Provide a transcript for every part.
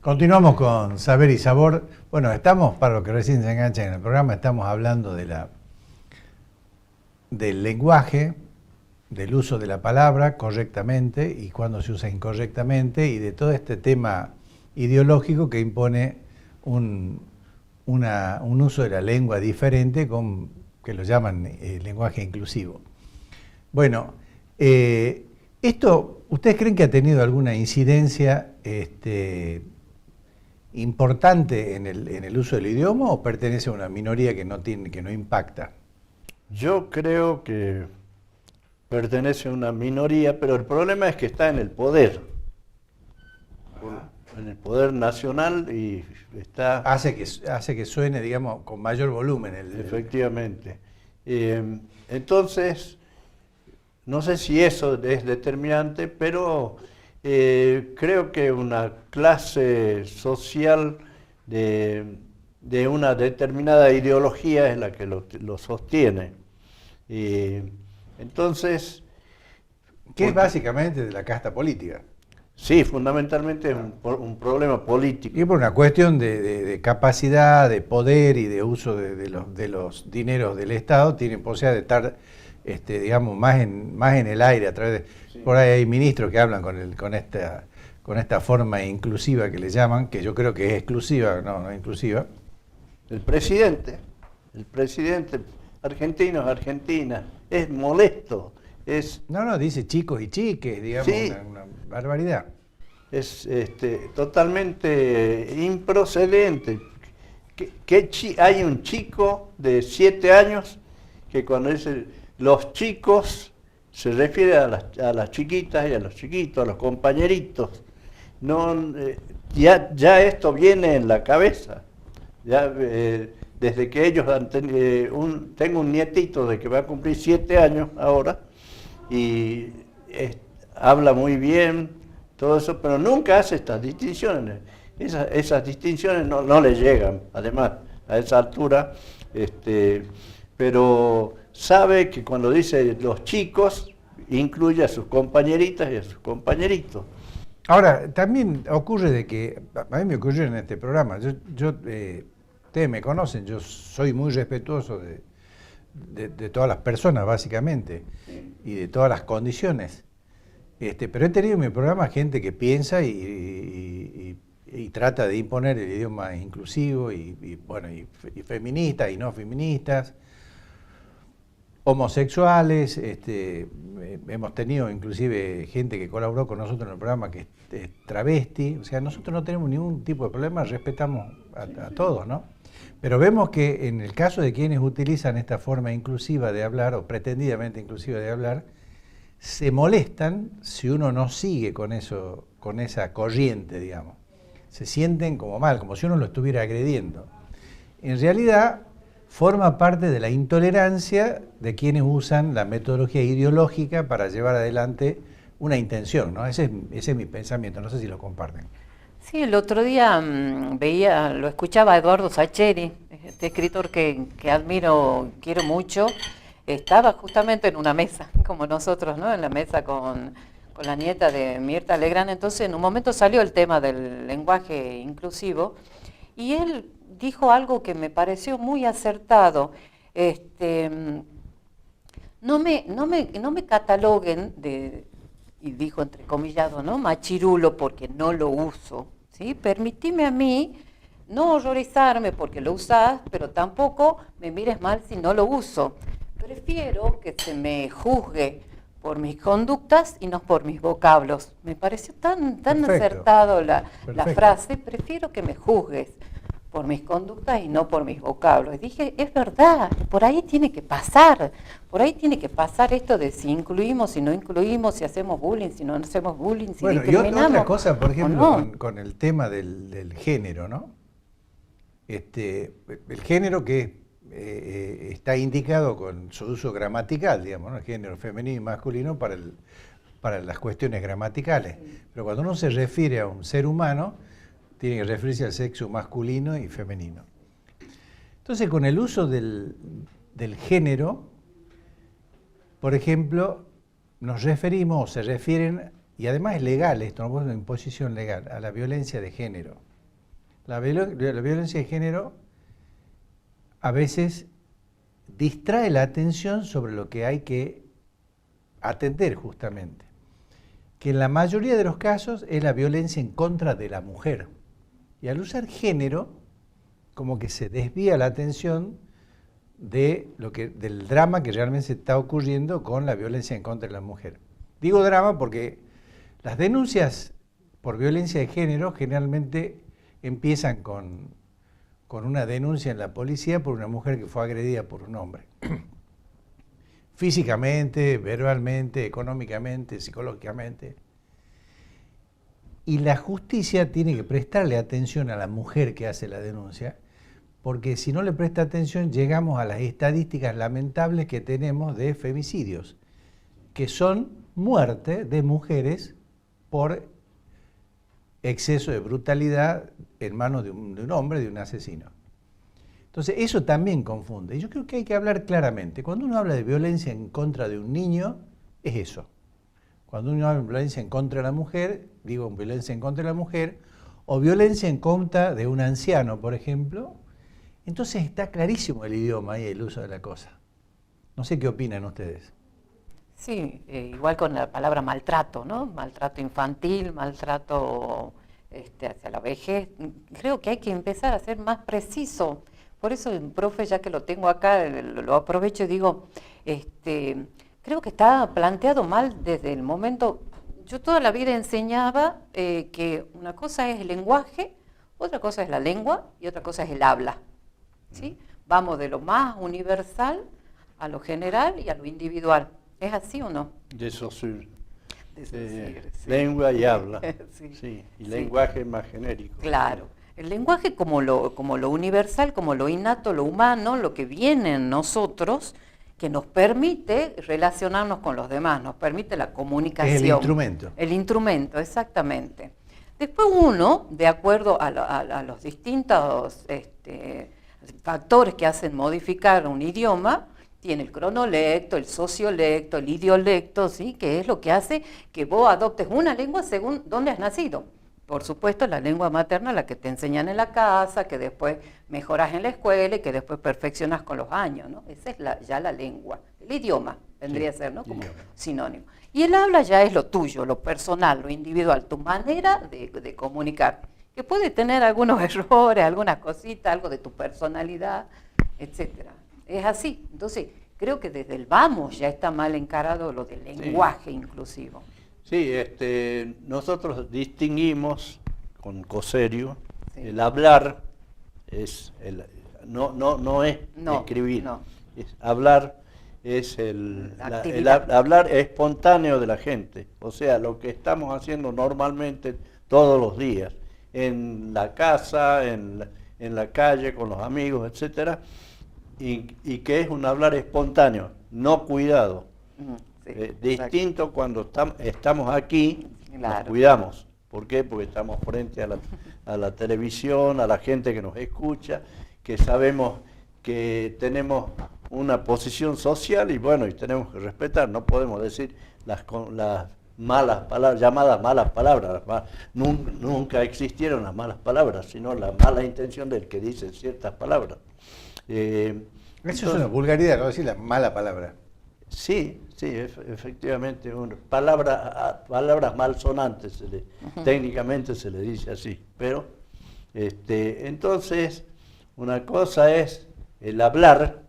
Continuamos con Saber y Sabor. Bueno, estamos, para los que recién se enganchan en el programa, estamos hablando del lenguaje, del uso de la palabra correctamente y cuando se usa incorrectamente, y de todo este tema ideológico que impone un uso de la lengua diferente, que lo llaman lenguaje inclusivo. Bueno, esto, ¿ustedes creen que ha tenido alguna incidencia importante en el uso del idioma, o pertenece a una minoría que no impacta? Yo creo que pertenece a una minoría, pero el problema es que está en el poder nacional, y está... Hace que suene, digamos, con mayor volumen. Efectivamente. Entonces, no sé si eso es determinante, pero creo que una clase social de una determinada ideología es la que lo sostiene. Entonces... Que es básicamente de la casta política. Sí, fundamentalmente es un problema político. Y por una cuestión de capacidad, de poder y de uso de los dineros del Estado, tienen posibilidad de estar, digamos, más en el aire a través de... Sí. Por ahí hay ministros que hablan con esta forma inclusiva que le llaman, que yo creo que es exclusiva, no inclusiva. El presidente argentino, argentina, es molesto. No, dice chicos y chiques, digamos, sí. Una barbaridad. Es totalmente improcedente. Hay un chico de 7 años que cuando dice los chicos se refiere a las chiquitas y a los chiquitos, a los compañeritos. No, ya esto viene en la cabeza. Ya, desde que ellos tengo un nietito de que va a cumplir 7 años ahora, y habla muy bien, todo eso, pero nunca hace estas distinciones. Esas distinciones no le llegan, además, a esa altura, pero sabe que cuando dice los chicos, incluye a sus compañeritas y a sus compañeritos. Ahora, también ocurre de que, a mí me ocurrió en este programa, ustedes me conocen, yo soy muy respetuoso de todas las personas, básicamente, y de todas las condiciones. Pero he tenido en mi programa gente que piensa y trata de imponer el idioma inclusivo, y feministas y no feministas, homosexuales. Hemos tenido inclusive gente que colaboró con nosotros en el programa que es travesti. O sea, nosotros no tenemos ningún tipo de problema, respetamos a todos, ¿no? Pero vemos que en el caso de quienes utilizan esta forma inclusiva de hablar, o pretendidamente inclusiva de hablar, se molestan si uno no sigue con esa corriente, digamos. Se sienten como mal, como si uno lo estuviera agrediendo. En realidad, forma parte de la intolerancia de quienes usan la metodología ideológica para llevar adelante una intención, ¿no? Ese es mi pensamiento, no sé si lo comparten. Sí, el otro día lo escuchaba a Eduardo Sacheri, este escritor que admiro, quiero mucho. Estaba justamente en una mesa, como nosotros, ¿no? En la mesa con la nieta de Mirta Legrand. Entonces, en un momento salió el tema del lenguaje inclusivo, y él dijo algo que me pareció muy acertado. No me cataloguen y dijo entrecomillado, ¿no? Machirulo, porque no lo uso, ¿sí? Permitime a mí no horrorizarme porque lo usás, pero tampoco me mires mal si no lo uso. Prefiero que se me juzgue por mis conductas y no por mis vocablos. Me pareció tan acertado la frase, prefiero que me juzgues por mis conductas y no por mis vocablos. Y dije, es verdad, por ahí tiene que pasar esto de si incluimos, si no incluimos, si hacemos bullying, si no hacemos bullying, si discriminamos. Y otra cosa, por ejemplo, con el tema del género, ¿no? El género que está indicado con su uso gramatical, digamos, ¿no? El género femenino y masculino para las cuestiones gramaticales. Pero cuando uno se refiere a un ser humano, tiene que referirse al sexo masculino y femenino. Entonces, con el uso del género, por ejemplo, nos referimos o se refieren, y además es legal esto, no es una imposición legal, a la violencia de género. La violencia de género a veces distrae la atención sobre lo que hay que atender justamente, que en la mayoría de los casos es la violencia en contra de la mujer. Y al usar género, como que se desvía la atención del drama que realmente se está ocurriendo con la violencia en contra de la mujer. Digo drama porque las denuncias por violencia de género generalmente empiezan con una denuncia en la policía por una mujer que fue agredida por un hombre. Físicamente, verbalmente, económicamente, psicológicamente. Y la justicia tiene que prestarle atención a la mujer que hace la denuncia, porque si no le presta atención llegamos a las estadísticas lamentables que tenemos de femicidios, que son muertes de mujeres por exceso de brutalidad en manos de un hombre, de un asesino. Entonces eso también confunde. Y yo creo que hay que hablar claramente. Cuando uno habla de violencia en contra de un niño, es eso. Cuando uno habla de violencia en contra de la mujer, digo violencia en contra de la mujer, o violencia en contra de un anciano, por ejemplo, entonces está clarísimo el idioma y el uso de la cosa. No sé qué opinan ustedes. Sí, igual con la palabra maltrato, ¿no? Maltrato infantil, maltrato hacia la vejez. Creo que hay que empezar a ser más preciso. Por eso, profe, ya que lo tengo acá, lo aprovecho y digo, creo que está planteado mal desde el momento. Yo toda la vida enseñaba que una cosa es el lenguaje, otra cosa es la lengua y otra cosa es el habla. ¿Sí? Vamos de lo más universal a lo general y a lo individual. ¿Es así o no? De Saussure. Sí. Lengua y habla. Sí. Sí. Y Sí. lenguaje más genérico. Claro. El lenguaje como lo universal, como lo innato, lo humano, lo que viene en nosotros, que nos permite relacionarnos con los demás, nos permite la comunicación. Es el instrumento. El instrumento, exactamente. Después uno, de acuerdo a los distintos factores que hacen modificar un idioma, tiene el cronolecto, el sociolecto, el idiolecto, ¿sí? Que es lo que hace que vos adoptes una lengua según dónde has nacido. Por supuesto, la lengua materna, la que te enseñan en la casa, que después mejoras en la escuela y que después perfeccionas con los años, ¿no? Esa es ya la lengua. El idioma vendría a ser, ¿no? Como sinónimo. Y el habla ya es lo tuyo, lo personal, lo individual, tu manera de comunicar, que puede tener algunos errores, algunas cositas, algo de tu personalidad, etcétera. Es así. Entonces, creo que desde el vamos ya está mal encarado lo del lenguaje inclusivo. Sí, nosotros distinguimos con Coserio, el hablar no es escribir, no. Hablar es el hablar espontáneo de la gente, o sea, lo que estamos haciendo normalmente todos los días, en la casa, en la calle, con los amigos, etcétera, y que es un hablar espontáneo, no cuidado. Sí, distinto cuando estamos aquí, claro. Nos cuidamos. ¿Por qué? Porque estamos frente a la televisión, a la gente que nos escucha, que sabemos que tenemos una posición social y bueno, y tenemos que respetar, no podemos decir las malas palabras, llamadas malas palabras. Nunca existieron las malas palabras, sino la mala intención del que dice ciertas palabras. Eso es una vulgaridad, no decir la mala palabra. Sí, efectivamente, palabras malsonantes, técnicamente se le dice así, pero entonces una cosa es el hablar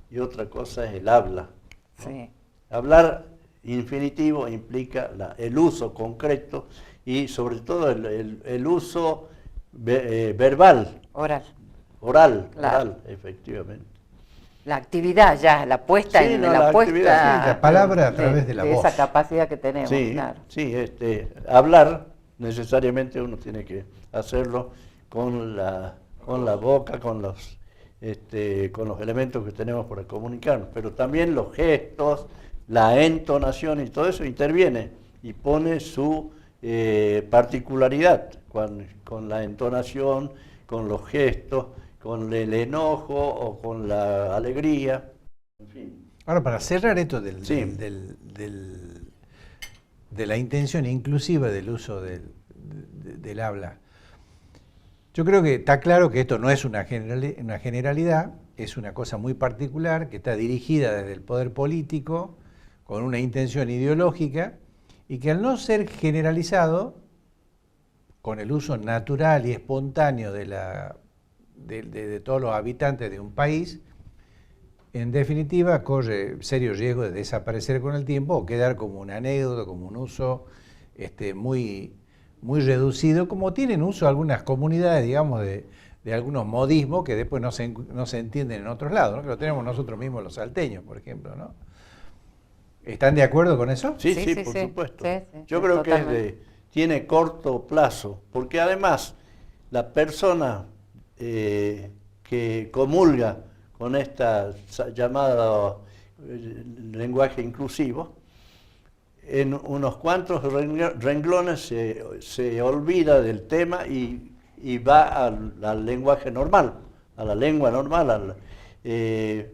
y otra cosa es el habla. ¿No? Sí. Hablar infinitivo implica el uso concreto y sobre todo el uso verbal. Oral, efectivamente. La actividad ya, la puesta Sí, en no, la la puesta actividad, sí, la palabra a través de la voz. esa capacidad que tenemos, Sí, claro. sí, hablar necesariamente uno tiene que hacerlo con la boca, con los elementos que tenemos para comunicarnos, pero también los gestos, la entonación y todo eso interviene y pone su particularidad con la entonación, con los gestos, con el enojo o con la alegría, en fin. Ahora, para cerrar esto de la intención inclusiva del uso del habla, Yo creo que está claro que esto no es una generalidad, es una cosa muy particular que está dirigida desde el poder político con una intención ideológica y que al no ser generalizado, con el uso natural y espontáneo de todos los habitantes de un país, en definitiva corre serio riesgo de desaparecer con el tiempo o quedar como una anécdota, como un uso muy reducido, como tienen uso algunas comunidades, digamos, de algunos modismos que después no se entienden en otros lados, ¿no? Que lo tenemos nosotros mismos los salteños, por ejemplo, ¿no? ¿Están de acuerdo con eso? Sí, por supuesto. Sí, Yo creo que tiene corto plazo, porque además la persona que comulga con esta llamada lenguaje inclusivo, en unos cuantos renglones se olvida del tema y va al lenguaje normal, a la lengua normal, que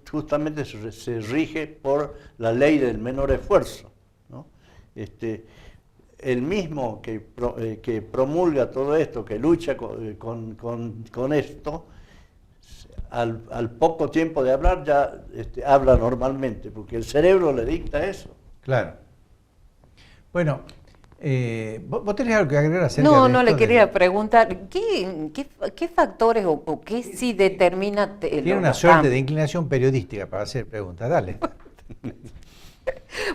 justamente se rige por la ley del menor esfuerzo, ¿no? El mismo que promulga todo esto, que lucha con esto, al poco tiempo de hablar ya habla normalmente, porque el cerebro le dicta eso. Claro. Bueno, ¿vos tenés algo que agregar acerca de No, esto? no le quería preguntar, ¿qué factores o qué sí determina Tiene una suerte de inclinación periodística para hacer preguntas, dale.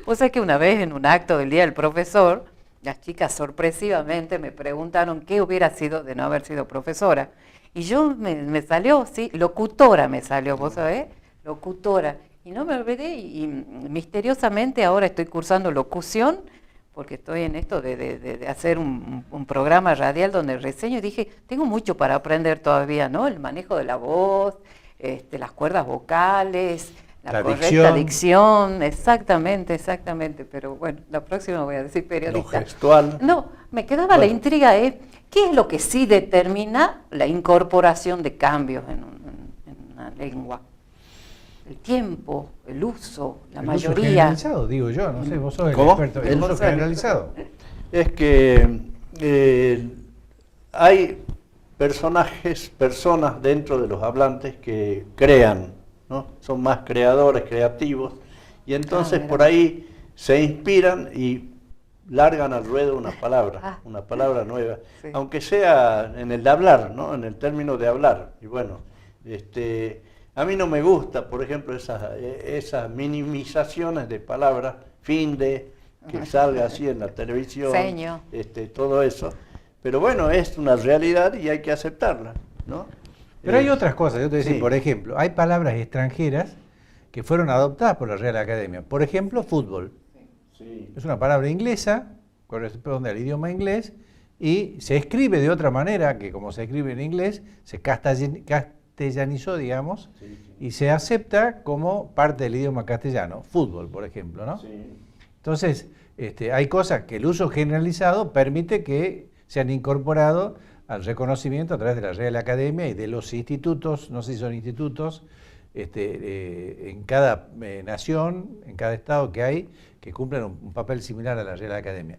Vos sabés que una vez en un acto del Día del Profesor, las chicas sorpresivamente me preguntaron qué hubiera sido de no haber sido profesora. Y yo me salió, sí, locutora me salió, vos sabés, locutora. Y no me olvidé y misteriosamente ahora estoy cursando locución, porque estoy en esto de hacer un programa radial donde reseño y dije, tengo mucho para aprender todavía, ¿no? El manejo de la voz, las cuerdas vocales, la correcta dicción, exactamente, pero bueno, la próxima voy a decir periodista. Lo gestual. No, me quedaba la intriga, ¿qué es lo que sí determina la incorporación de cambios en una lengua? El tiempo, el uso, la mayoría. El uso generalizado, digo yo, no sé, vos sos el experto. El uso generalizado. Es que hay personas dentro de los hablantes que crean, ¿no? Son más creadores, creativos, y entonces por ahí se inspiran y largan al ruedo una palabra nueva, sí. Aunque sea en el de hablar, ¿no? En el término de hablar. Y bueno, a mí no me gusta, por ejemplo, esas minimizaciones de palabras, que salga así en la televisión, todo eso. Pero bueno, es una realidad y hay que aceptarla, ¿no? Pero hay otras cosas, yo te decía, por ejemplo, hay palabras extranjeras que fueron adoptadas por la Real Academia. Por ejemplo, fútbol. Sí. Es una palabra inglesa, corresponde al idioma inglés, y se escribe de otra manera, que como se escribe en inglés, se castellanizó, digamos, y se acepta como parte del idioma castellano. Fútbol, por ejemplo, ¿no? Sí. Entonces, hay cosas que el uso generalizado permite que se han incorporado al reconocimiento a través de la Real Academia y de los institutos, no sé si son institutos, en cada nación, en cada estado que hay, que cumplen un papel similar a la Real Academia.